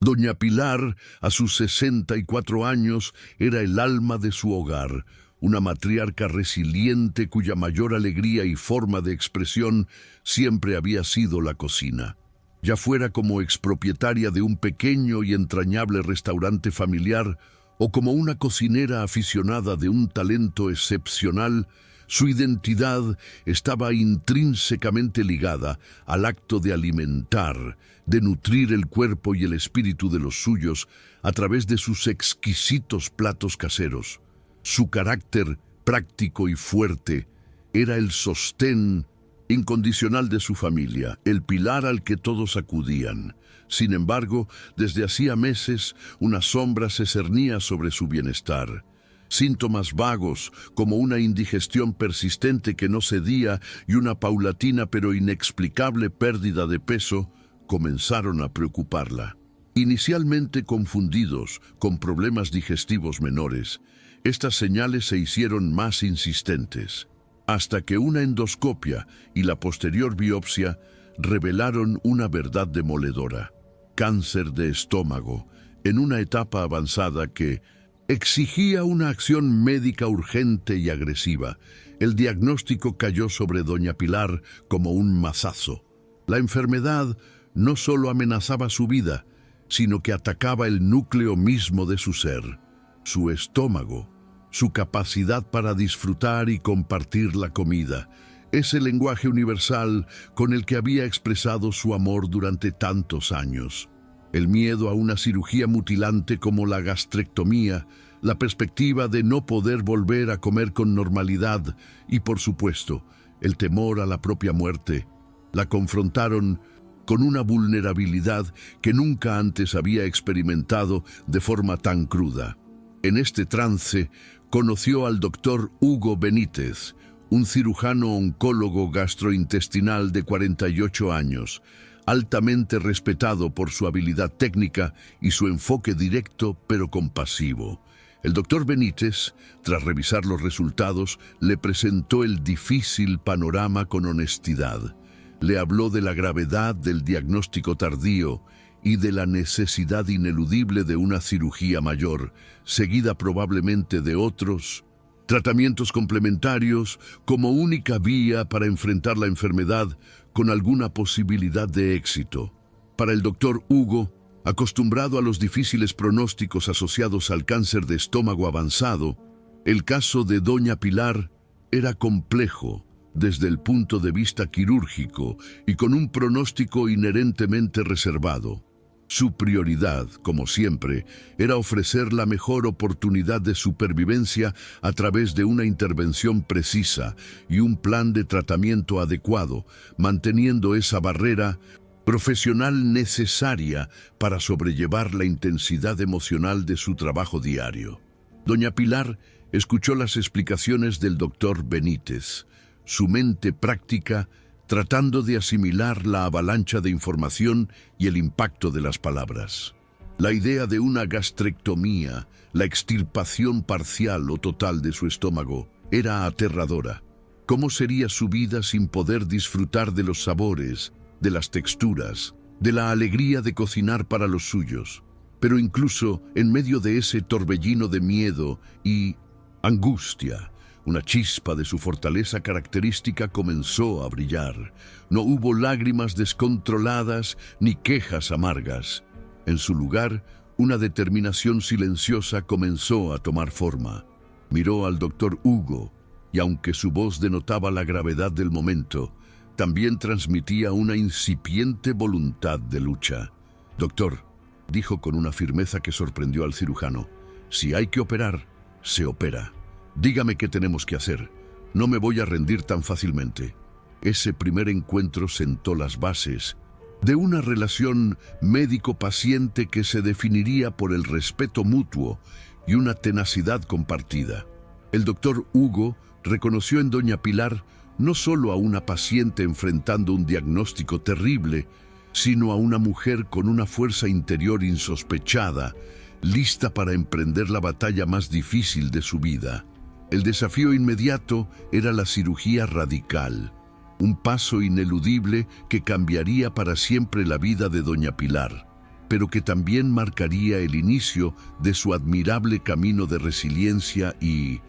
Doña Pilar, a sus 64 años, era el alma de su hogar, una matriarca resiliente cuya mayor alegría y forma de expresión siempre había sido la cocina. Ya fuera como expropietaria de un pequeño y entrañable restaurante familiar o como una cocinera aficionada de un talento excepcional, su identidad estaba intrínsecamente ligada al acto de alimentar, de nutrir el cuerpo y el espíritu de los suyos a través de sus exquisitos platos caseros. Su carácter práctico y fuerte era el sostén incondicional de su familia, el pilar al que todos acudían. Sin embargo, desde hacía meses, una sombra se cernía sobre su bienestar. Síntomas vagos, como una indigestión persistente que no cedía y una paulatina pero inexplicable pérdida de peso, comenzaron a preocuparla. Inicialmente confundidos con problemas digestivos menores, estas señales se hicieron más insistentes, hasta que una endoscopia y la posterior biopsia revelaron una verdad demoledora: cáncer de estómago, en una etapa avanzada que exigía una acción médica urgente y agresiva. El diagnóstico cayó sobre doña Pilar como un mazazo. La enfermedad no solo amenazaba su vida, sino que atacaba el núcleo mismo de su ser, su estómago, su capacidad para disfrutar y compartir la comida, ese lenguaje universal con el que había expresado su amor durante tantos años. El miedo a una cirugía mutilante como la gastrectomía, la perspectiva de no poder volver a comer con normalidad y, por supuesto, el temor a la propia muerte, la confrontaron con una vulnerabilidad que nunca antes había experimentado de forma tan cruda. En este trance, conoció al doctor Hugo Benítez, un cirujano oncólogo gastrointestinal de 48 años, altamente respetado por su habilidad técnica y su enfoque directo pero compasivo. El doctor Benítez, tras revisar los resultados, le presentó el difícil panorama con honestidad. Le habló de la gravedad del diagnóstico tardío y de la necesidad ineludible de una cirugía mayor, seguida probablemente de otros tratamientos complementarios como única vía para enfrentar la enfermedad con alguna posibilidad de éxito. Para el doctor Hugo, acostumbrado a los difíciles pronósticos asociados al cáncer de estómago avanzado, el caso de doña Pilar era complejo desde el punto de vista quirúrgico y con un pronóstico inherentemente reservado. Su prioridad, como siempre, era ofrecer la mejor oportunidad de supervivencia a través de una intervención precisa y un plan de tratamiento adecuado, manteniendo esa barrera profesional necesaria para sobrellevar la intensidad emocional de su trabajo diario. Doña Pilar escuchó las explicaciones del doctor Benítez, su mente práctica tratando de asimilar la avalancha de información y el impacto de las palabras. La idea de una gastrectomía, la extirpación parcial o total de su estómago, era aterradora. ¿Cómo sería su vida sin poder disfrutar de los sabores, de las texturas, de la alegría de cocinar para los suyos? Pero incluso en medio de ese torbellino de miedo y angustia, una chispa de su fortaleza característica comenzó a brillar. No hubo lágrimas descontroladas ni quejas amargas. En su lugar, una determinación silenciosa comenzó a tomar forma. Miró al doctor Hugo, y aunque su voz denotaba la gravedad del momento, también transmitía una incipiente voluntad de lucha. «Doctor», dijo con una firmeza que sorprendió al cirujano, «si hay que operar, se opera. Dígame qué tenemos que hacer. No me voy a rendir tan fácilmente». Ese primer encuentro sentó las bases de una relación médico-paciente que se definiría por el respeto mutuo y una tenacidad compartida. El doctor Hugo reconoció en doña Pilar no solo a una paciente enfrentando un diagnóstico terrible, sino a una mujer con una fuerza interior insospechada, lista para emprender la batalla más difícil de su vida. El desafío inmediato era la cirugía radical, un paso ineludible que cambiaría para siempre la vida de doña Pilar. pero que también marcaría el inicio de su admirable camino de resiliencia y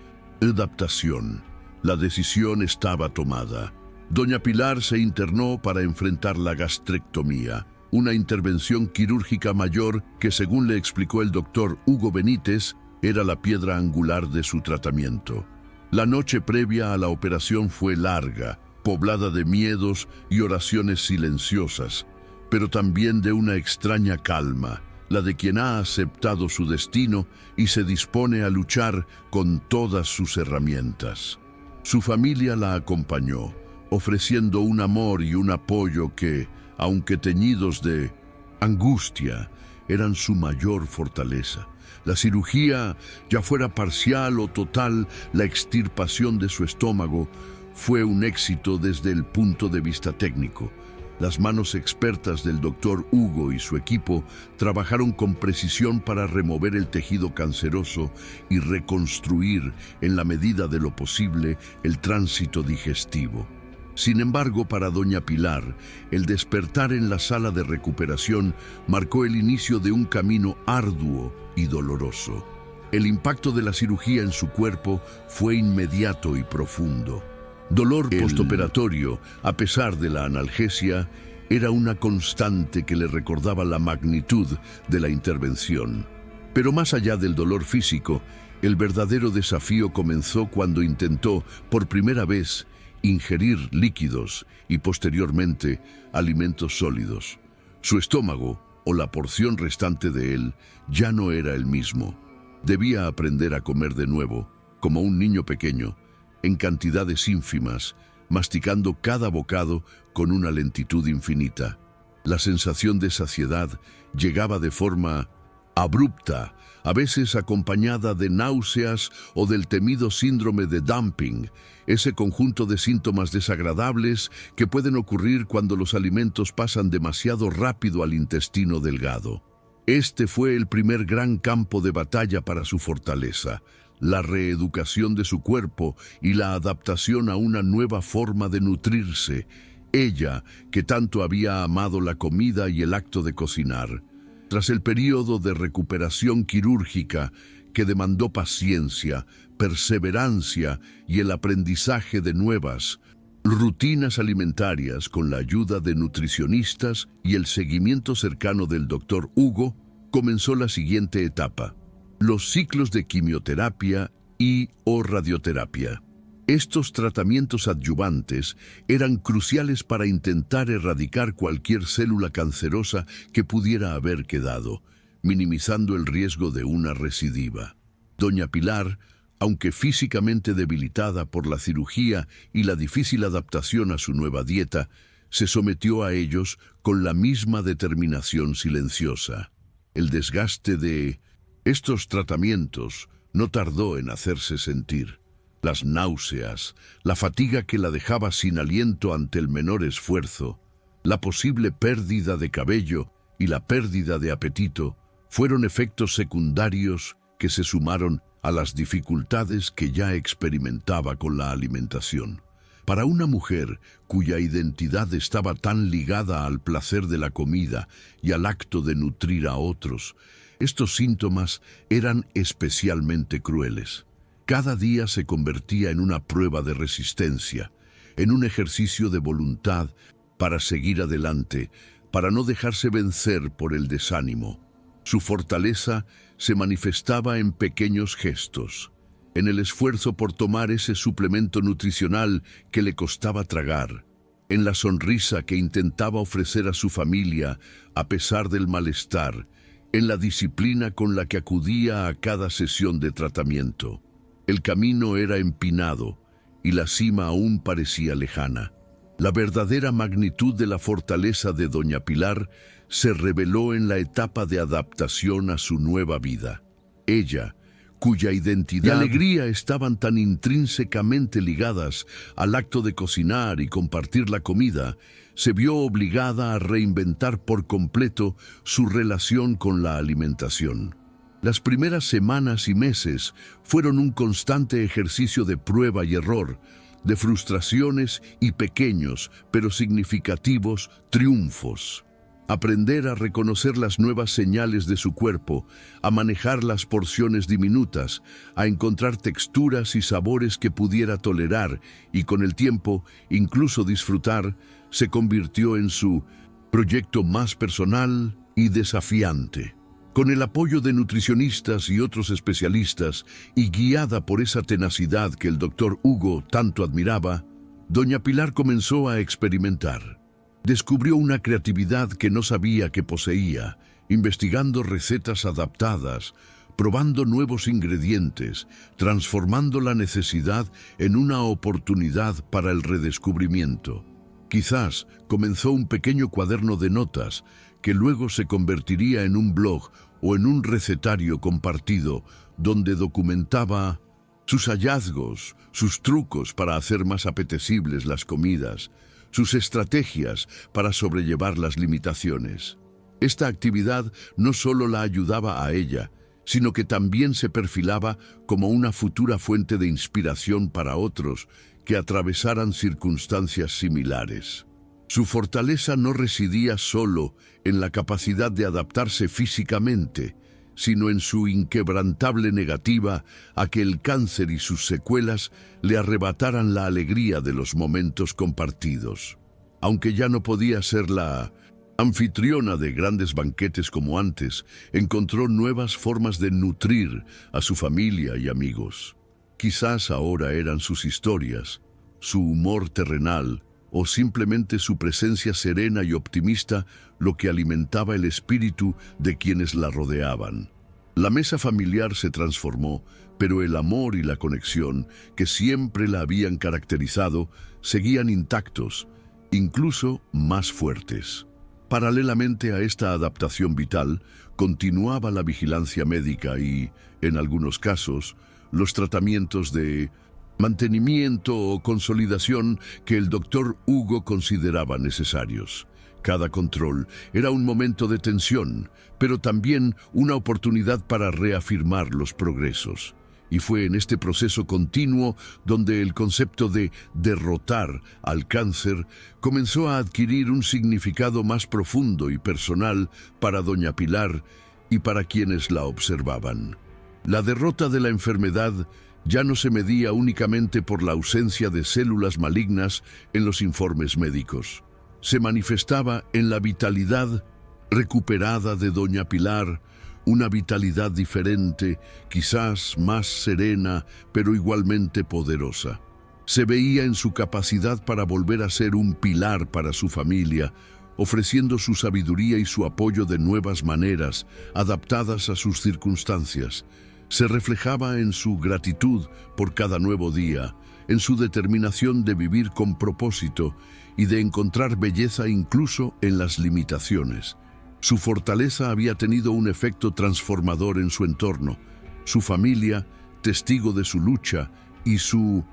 adaptación. La decisión estaba tomada. Doña Pilar se internó para enfrentar la gastrectomía, una intervención quirúrgica mayor que, según le explicó el doctor Hugo Benítez, era la piedra angular de su tratamiento. La noche previa a la operación fue larga, poblada de miedos y oraciones silenciosas, pero también de una extraña calma, la de quien ha aceptado su destino y se dispone a luchar con todas sus herramientas. Su familia la acompañó, ofreciendo un amor y un apoyo que, aunque teñidos de angustia, eran su mayor fortaleza. La cirugía, ya fuera parcial o total, la extirpación de su estómago, fue un éxito desde el punto de vista técnico. Las manos expertas del doctor Hugo y su equipo trabajaron con precisión para remover el tejido canceroso y reconstruir, en la medida de lo posible, el tránsito digestivo. Sin embargo, para doña Pilar, el despertar en la sala de recuperación marcó el inicio de un camino arduo y doloroso. El impacto de la cirugía en su cuerpo fue inmediato y profundo. Dolor postoperatorio, a pesar de la analgesia, era una constante que le recordaba la magnitud de la intervención. Pero más allá del dolor físico, el verdadero desafío comenzó cuando intentó, por primera vez, ingerir líquidos y posteriormente alimentos sólidos. Su estómago, o la porción restante de él, ya no era el mismo. Debía aprender a comer de nuevo, como un niño pequeño, en cantidades ínfimas, masticando cada bocado con una lentitud infinita. La sensación de saciedad llegaba de forma abrupta, a veces acompañada de náuseas o del temido síndrome de dumping, ese conjunto de síntomas desagradables que pueden ocurrir cuando los alimentos pasan demasiado rápido al intestino delgado. Este fue el primer gran campo de batalla para su fortaleza, la reeducación de su cuerpo y la adaptación a una nueva forma de nutrirse, ella que tanto había amado la comida y el acto de cocinar. Tras el período de recuperación quirúrgica que demandó paciencia, perseverancia y el aprendizaje de nuevas rutinas alimentarias con la ayuda de nutricionistas y el seguimiento cercano del doctor Hugo, comenzó la siguiente etapa: los ciclos de quimioterapia y/o radioterapia. Estos tratamientos adyuvantes eran cruciales para intentar erradicar cualquier célula cancerosa que pudiera haber quedado, minimizando el riesgo de una recidiva. Doña Pilar, aunque físicamente debilitada por la cirugía y la difícil adaptación a su nueva dieta, se sometió a ellos con la misma determinación silenciosa. El desgaste de estos tratamientos no tardó en hacerse sentir. Las náuseas, la fatiga que la dejaba sin aliento ante el menor esfuerzo, la posible pérdida de cabello y la pérdida de apetito fueron efectos secundarios que se sumaron a las dificultades que ya experimentaba con la alimentación. Para una mujer cuya identidad estaba tan ligada al placer de la comida y al acto de nutrir a otros, estos síntomas eran especialmente crueles. Cada día se convertía en una prueba de resistencia, en un ejercicio de voluntad para seguir adelante, para no dejarse vencer por el desánimo. Su fortaleza se manifestaba en pequeños gestos, en el esfuerzo por tomar ese suplemento nutricional que le costaba tragar, en la sonrisa que intentaba ofrecer a su familia a pesar del malestar, en la disciplina con la que acudía a cada sesión de tratamiento. El camino era empinado y la cima aún parecía lejana. La verdadera magnitud de la fortaleza de doña Pilar se reveló en la etapa de adaptación a su nueva vida. Ella, cuya identidad y alegría estaban tan intrínsecamente ligadas al acto de cocinar y compartir la comida, se vio obligada a reinventar por completo su relación con la alimentación. Las primeras semanas y meses fueron un constante ejercicio de prueba y error, de frustraciones y pequeños, pero significativos, triunfos. Aprender a reconocer las nuevas señales de su cuerpo, a manejar las porciones diminutas, a encontrar texturas y sabores que pudiera tolerar y con el tiempo incluso disfrutar, se convirtió en su proyecto más personal y desafiante. Con el apoyo de nutricionistas y otros especialistas y guiada por esa tenacidad que el doctor Hugo tanto admiraba, doña Pilar comenzó a experimentar. Descubrió una creatividad que no sabía que poseía, investigando recetas adaptadas, probando nuevos ingredientes, transformando la necesidad en una oportunidad para el redescubrimiento. Quizás comenzó un pequeño cuaderno de notas que luego se convertiría en un blog o en un recetario compartido donde documentaba sus hallazgos, sus trucos para hacer más apetecibles las comidas, sus estrategias para sobrellevar las limitaciones. Esta actividad no solo la ayudaba a ella, sino que también se perfilaba como una futura fuente de inspiración para otros que atravesaran circunstancias similares. Su fortaleza no residía solo en la capacidad de adaptarse físicamente, sino en su inquebrantable negativa a que el cáncer y sus secuelas le arrebataran la alegría de los momentos compartidos. Aunque ya no podía ser la anfitriona de grandes banquetes como antes, encontró nuevas formas de nutrir a su familia y amigos. Quizás ahora eran sus historias, su humor terrenal, o simplemente su presencia serena y optimista lo que alimentaba el espíritu de quienes la rodeaban. La mesa familiar se transformó, pero el amor y la conexión que siempre la habían caracterizado seguían intactos, incluso más fuertes. Paralelamente a esta adaptación vital, continuaba la vigilancia médica y, en algunos casos, los tratamientos de mantenimiento o consolidación que el doctor Hugo consideraba necesarios. Cada control era un momento de tensión, pero también una oportunidad para reafirmar los progresos. Y fue en este proceso continuo donde el concepto de derrotar al cáncer comenzó a adquirir un significado más profundo y personal para doña Pilar y para quienes la observaban. La derrota de la enfermedad ya no se medía únicamente por la ausencia de células malignas en los informes médicos. Se manifestaba en la vitalidad recuperada de doña Pilar, una vitalidad diferente, quizás más serena, pero igualmente poderosa. Se veía en su capacidad para volver a ser un pilar para su familia, ofreciendo su sabiduría y su apoyo de nuevas maneras, adaptadas a sus circunstancias. Se reflejaba en su gratitud por cada nuevo día, en su determinación de vivir con propósito y de encontrar belleza incluso en las limitaciones. Su fortaleza había tenido un efecto transformador en su entorno, su familia, testigo de su lucha, y su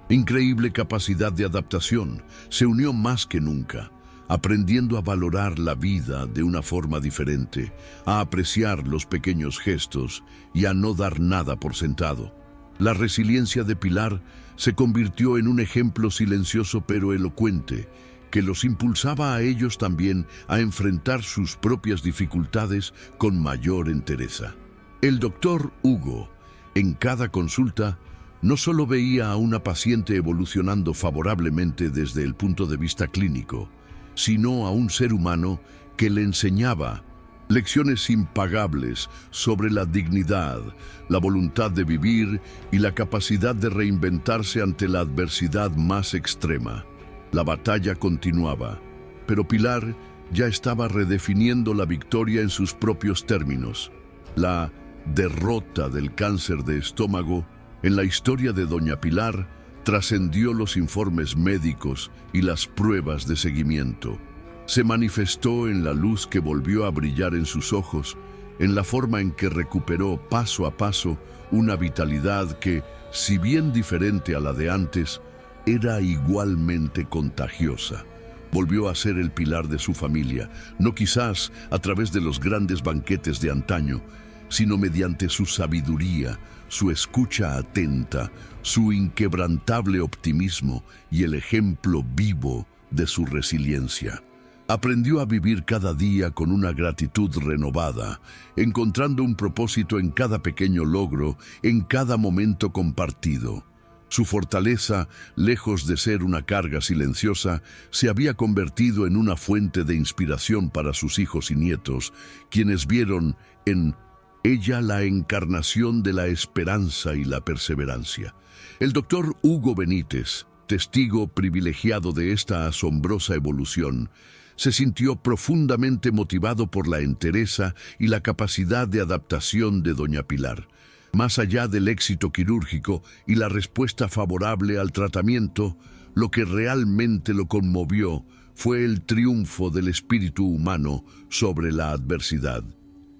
increíble capacidad de adaptación, se unió más que nunca, aprendiendo a valorar la vida de una forma diferente, a apreciar los pequeños gestos y a no dar nada por sentado. La resiliencia de Pilar se convirtió en un ejemplo silencioso pero elocuente, que los impulsaba a ellos también a enfrentar sus propias dificultades con mayor entereza. El doctor Hugo, en cada consulta, no solo veía a una paciente evolucionando favorablemente desde el punto de vista clínico, sino a un ser humano que le enseñaba lecciones impagables sobre la dignidad, la voluntad de vivir y la capacidad de reinventarse ante la adversidad más extrema. La batalla continuaba, pero Pilar ya estaba redefiniendo la victoria en sus propios términos. La derrota del cáncer de estómago en la historia de doña Pilar trascendió los informes médicos y las pruebas de seguimiento. Se manifestó en la luz que volvió a brillar en sus ojos, en la forma en que recuperó paso a paso una vitalidad que, si bien diferente a la de antes, era igualmente contagiosa. Volvió a ser el pilar de su familia, no quizás a través de los grandes banquetes de antaño, sino mediante su sabiduría, su escucha atenta, su inquebrantable optimismo y el ejemplo vivo de su resiliencia. Aprendió a vivir cada día con una gratitud renovada, encontrando un propósito en cada pequeño logro, en cada momento compartido. Su fortaleza, lejos de ser una carga silenciosa, se había convertido en una fuente de inspiración para sus hijos y nietos, quienes vieron en ella la encarnación de la esperanza y la perseverancia. El doctor Hugo Benítez, testigo privilegiado de esta asombrosa evolución, se sintió profundamente motivado por la entereza y la capacidad de adaptación de doña Pilar. Más allá del éxito quirúrgico y la respuesta favorable al tratamiento, lo que realmente lo conmovió fue el triunfo del espíritu humano sobre la adversidad.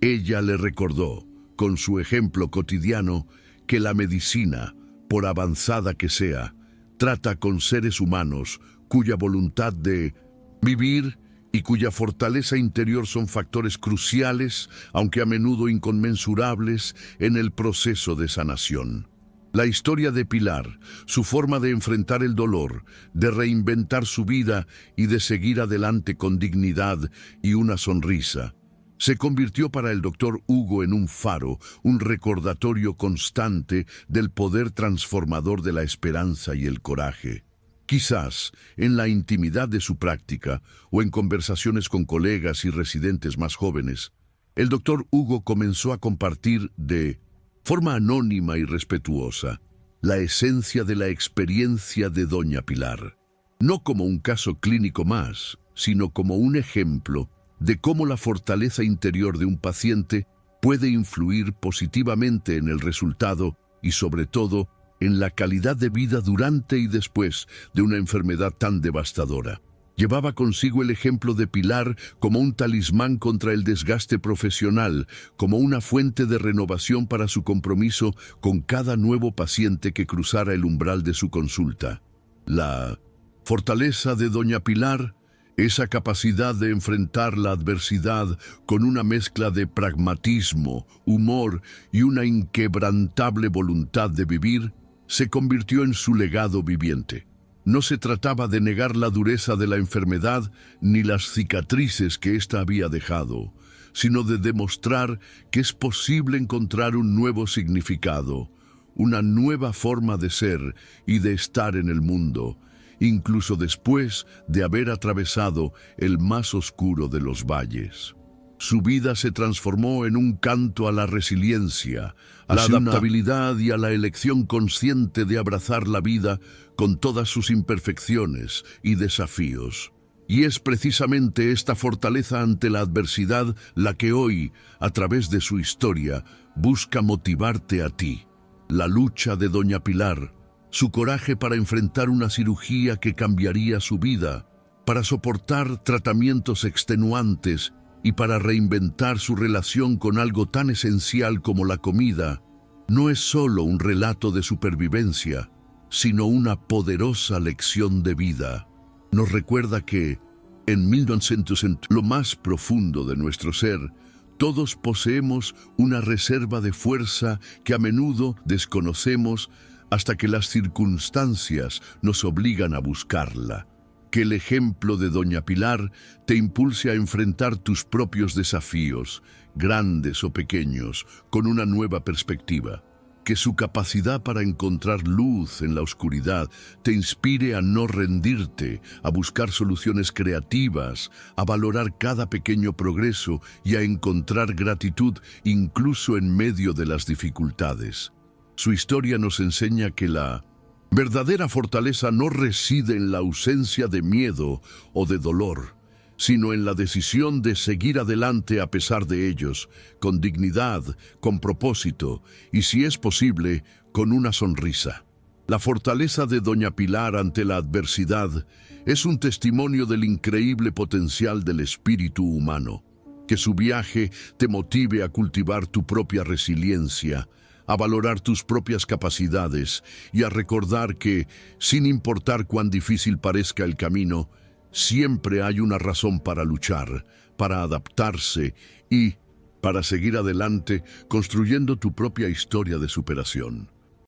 Ella le recordó, con su ejemplo cotidiano, que la medicina, por avanzada que sea, trata con seres humanos cuya voluntad de vivir y cuya fortaleza interior son factores cruciales, aunque a menudo inconmensurables, en el proceso de sanación. La historia de Pilar, su forma de enfrentar el dolor, de reinventar su vida y de seguir adelante con dignidad y una sonrisa, se convirtió para el doctor Hugo en un faro, un recordatorio constante del poder transformador de la esperanza y el coraje. Quizás, en la intimidad de su práctica o en conversaciones con colegas y residentes más jóvenes, el doctor Hugo comenzó a compartir de forma anónima y respetuosa la esencia de la experiencia de doña Pilar, no como un caso clínico más, sino como un ejemplo de cómo la fortaleza interior de un paciente puede influir positivamente en el resultado y, sobre todo, en la calidad de vida durante y después de una enfermedad tan devastadora. Llevaba consigo el ejemplo de Pilar como un talismán contra el desgaste profesional, como una fuente de renovación para su compromiso con cada nuevo paciente que cruzara el umbral de su consulta. La fortaleza de doña Pilar, esa capacidad de enfrentar la adversidad con una mezcla de pragmatismo, humor y una inquebrantable voluntad de vivir, se convirtió en su legado viviente. No se trataba de negar la dureza de la enfermedad ni las cicatrices que ésta había dejado, sino de demostrar que es posible encontrar un nuevo significado, una nueva forma de ser y de estar en el mundo, incluso después de haber atravesado el más oscuro de los valles. Su vida se transformó en un canto a la resiliencia, a la adaptabilidad y a la elección consciente de abrazar la vida con todas sus imperfecciones y desafíos. Y es precisamente esta fortaleza ante la adversidad la que hoy, a través de su historia, busca motivarte a ti. La lucha de doña Pilar, su coraje para enfrentar una cirugía que cambiaría su vida, para soportar tratamientos extenuantes y para reinventar su relación con algo tan esencial como la comida, no es solo un relato de supervivencia, sino una poderosa lección de vida. Nos recuerda que, en 1900, en lo más profundo de nuestro ser, todos poseemos una reserva de fuerza que a menudo desconocemos hasta que las circunstancias nos obligan a buscarla. Que el ejemplo de doña Pilar te impulse a enfrentar tus propios desafíos, grandes o pequeños, con una nueva perspectiva. Que su capacidad para encontrar luz en la oscuridad te inspire a no rendirte, a buscar soluciones creativas, a valorar cada pequeño progreso y a encontrar gratitud incluso en medio de las dificultades. Su historia nos enseña que la verdadera fortaleza no reside en la ausencia de miedo o de dolor, sino en la decisión de seguir adelante a pesar de ellos, con dignidad, con propósito y, si es posible, con una sonrisa. La fortaleza de doña Pilar ante la adversidad es un testimonio del increíble potencial del espíritu humano. Que su viaje te motive a cultivar tu propia resiliencia, a valorar tus propias capacidades y a recordar que, sin importar cuán difícil parezca el camino, siempre hay una razón para luchar, para adaptarse y para seguir adelante construyendo tu propia historia de superación.